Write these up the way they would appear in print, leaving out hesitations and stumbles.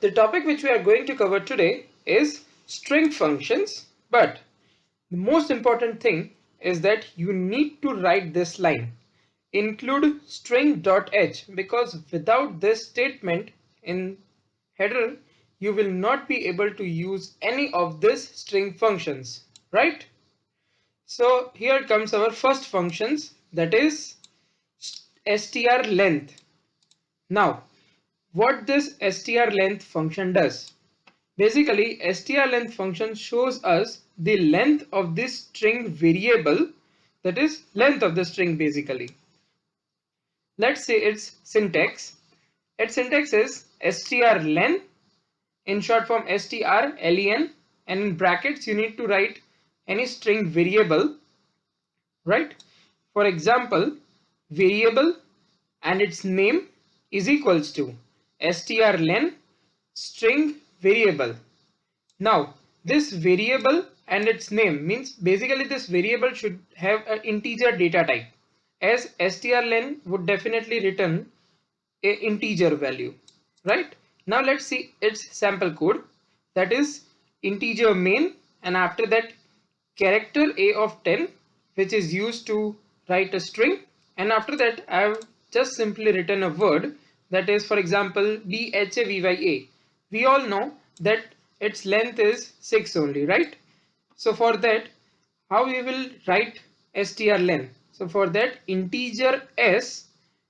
The topic which we are going to cover today is string functions, but the most important thing is that you need to write this line. Include string.h, because without this statement in header, you will not be able to use any of these string functions, right? So here comes our first functions, that is strlen. Now, what this strlen function does? Basically, strlen function shows us the length of this string variable, that is length of the string basically. Let's say its syntax. Its syntax is strlen, in short form strlen, and in brackets you need to write any string variable, right? For example, variable and its name is equals to strlen string variable. Now, this variable and its name means basically this variable should have an integer data type, as strlen would definitely return a integer value, right? Now let's see its sample code, that is integer main, and after that character a of 10, which is used to write a string, and after that I have just simply written a word, that is for example bhavya. We all know that its length is 6 only, right? So for that, how we will write strlen? So for that, integer s.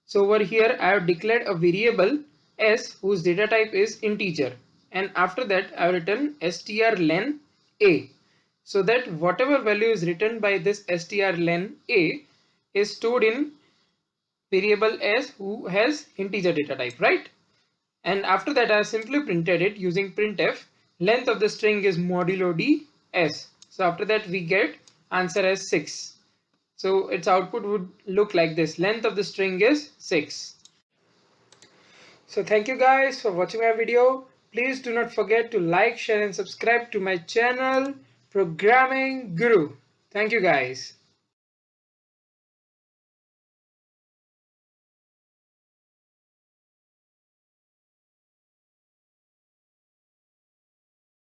So over here I have declared a variable s whose data type is integer, and after that I have written strlen a, so that whatever value is written by this strlen a is stored in variable s who has integer data type, right? And after that I have simply printed it using printf. Length of the string is modulo d s. So after that we get answer as 6. So its output would look like this. Length of the string is 6. So thank you guys for watching my video. Please do not forget to like, share and subscribe to my channel Programming Guru. Thank you guys.